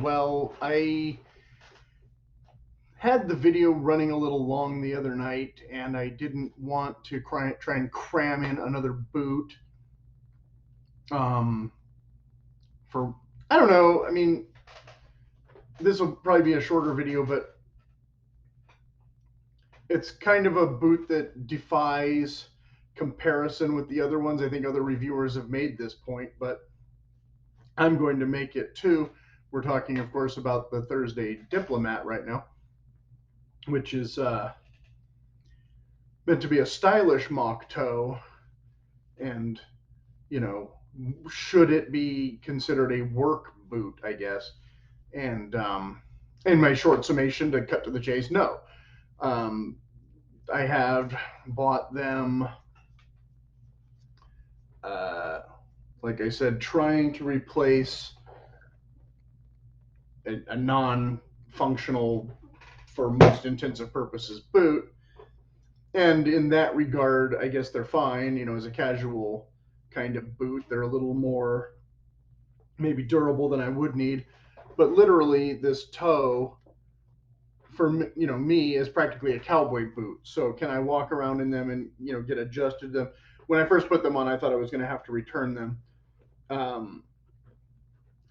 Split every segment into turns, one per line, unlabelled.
well. I had the video running a little long the other night, and I didn't want to try and cram in another boot. Um, for I don't know. I mean, this will probably be a shorter video, but it's kind of a boot that defies comparison with the other ones. I think other reviewers have made this point, but I'm going to make it too. We're talking, of course, about the Thursday Diplomat right now, which is meant to be a stylish mock toe, and you know, should it be considered a work boot? I guess. And in my short summation, to cut to the chase, no. Um, I have bought them, uh, like I said, trying to replace a non-functional, for most intensive purposes, boot. And in that regard, I guess they're fine. As a casual kind of boot, they're a little more maybe durable than I would need. But literally, this toe for me is practically a cowboy boot. So can I walk around in them and get adjusted to them? When I first put them on, I thought I was going to have to return them. Um,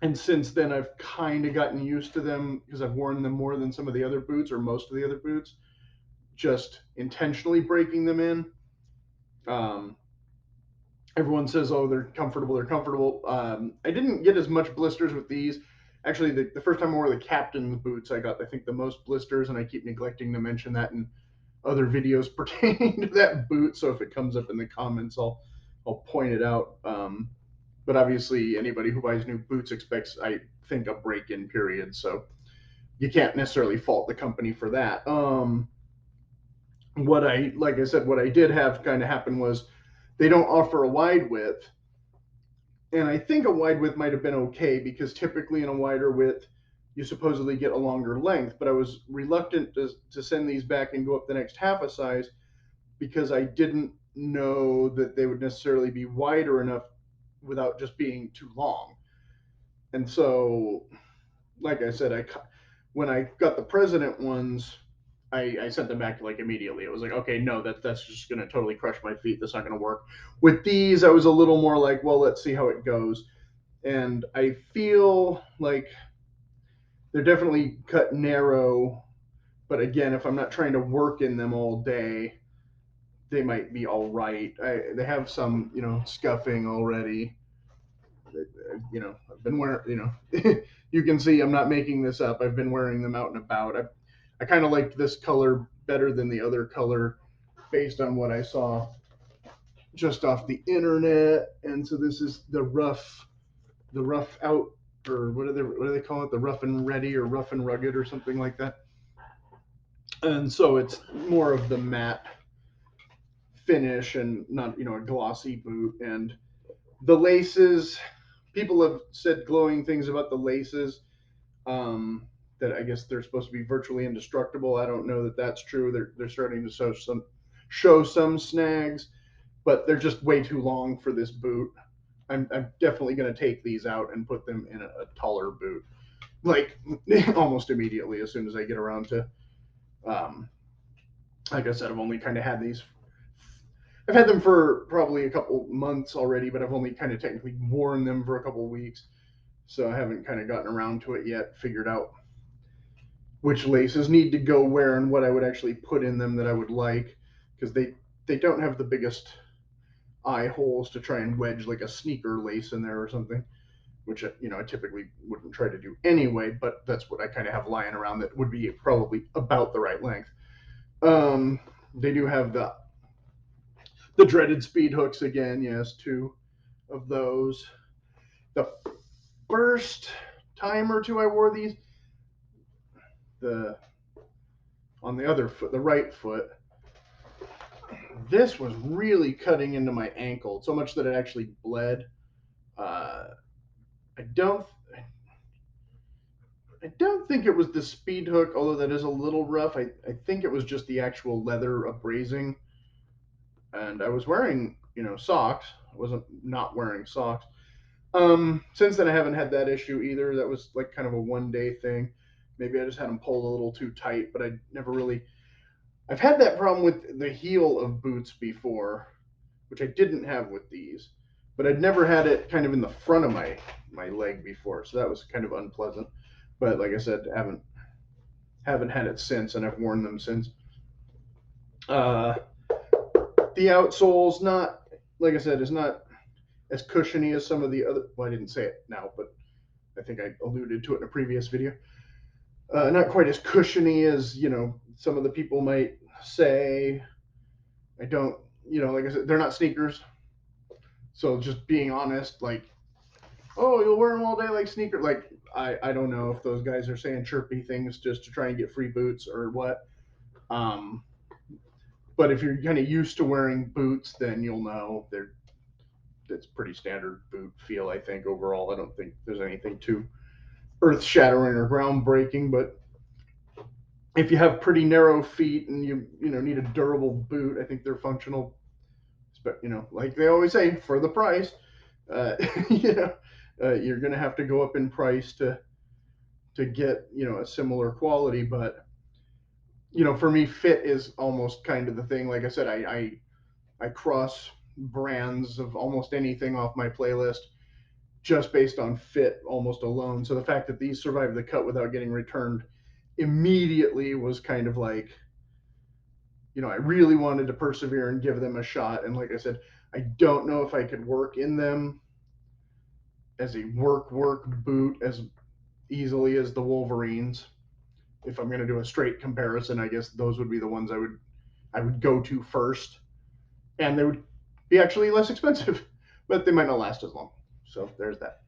and since then, I've kind of gotten used to them because I've worn them more than some of the other boots or most of the other boots, just intentionally breaking them in. Um, Everyone says, oh, they're comfortable. They're comfortable. I didn't get as much blisters with these. Actually, the first time I wore the captain's boots, I got, I think, the most blisters, and I keep neglecting to mention that in other videos pertaining to that boot. So if it comes up in the comments, I'll point it out. But obviously, anybody who buys new boots expects, I think, a break-in period. So you can't necessarily fault the company for that. Like I said, what I did have kind of happen was they don't offer a wide width, and I think a wide width might have been okay because typically in a wider width you supposedly get a longer length. But I was reluctant to send these back and go up the next half a size because I didn't know that they would necessarily be wider enough without just being too long. And so, like I said, when I got the president ones, I sent them back like immediately. It was like, okay, no, that's just gonna totally crush my feet. That's not gonna work. With these, I was a little more like, well, let's see how it goes. And I feel like they're definitely cut narrow, but again, if I'm not trying to work in them all day, they might be all right. They have some, scuffing already. I've been wearing, you can see I'm not making this up. I've been wearing them out and about. I kind of liked this color better than the other color based on what I saw just off the internet. And so this is the rough out, or what do they call it? The rough and ready or rough and rugged or something like that. And so it's more of the matte finish and not, a glossy boot. And the laces, people have said glowing things about the laces. That I guess they're supposed to be virtually indestructible. I don't know that that's true. They're starting to show some snags, but they're just way too long for this boot. I'm definitely going to take these out and put them in a taller boot, like almost immediately as soon as I get around to. Um, like I said, I've only kind of had these. I've had them for probably a couple months already, but I've only kind of technically worn them for a couple weeks, so I haven't kind of gotten around to it yet. Figured out which laces need to go where and what I would actually put in them that I would like, because they don't have the biggest eye holes to try and wedge like a sneaker lace in there or something, which I typically wouldn't try to do anyway. But that's what I kind of have lying around that would be probably about the right length. They do have the dreaded speed hooks again. Yes, two of those. The first time or two I wore these, the on the other foot, the right foot, this was really cutting into my ankle so much that it actually bled. Uh, I don't I don't think it was the speed hook, although that is a little rough. I think it was just the actual leather abrasing. And I was wearing, socks. I wasn't not wearing socks. Since then I haven't had that issue either. That was like kind of a one day thing. Maybe I just had them pulled a little too tight, but I never really. I've had that problem with the heel of boots before, which I didn't have with these, but I'd never had it kind of in the front of my leg before, so that was kind of unpleasant. But like I said, haven't had it since, and I've worn them since. Uh, the outsole's not, like I said, is not as cushiony as some of the other. Well, I didn't say it now, but I think I alluded to it in a previous video. Not quite as cushiony as some of the people might say. I don't, like I said, they're not sneakers. So just being honest, like, oh, you'll wear them all day like sneaker. Like, I don't know if those guys are saying chirpy things just to try and get free boots or what. Um, but if you're kind of used to wearing boots, then you'll know it's pretty standard boot feel. I think overall, I don't think there's anything too earth shattering or groundbreaking. But if you have pretty narrow feet and you need a durable boot, I think they're functional. But like they always say, for the price, uh, you know, you're going to have to go up in price to get a similar quality. But for me, fit is almost kind of the thing. Like I said, I cross brands of almost anything off my playlist just based on fit almost alone. So the fact that these survived the cut without getting returned immediately was kind of like, I really wanted to persevere and give them a shot. And like I said, I don't know if I could work in them as a work boot as easily as the Wolverines. If I'm going to do a straight comparison, I guess those would be the ones I would go to first, and they would be actually less expensive, but they might not last as long. So there's that.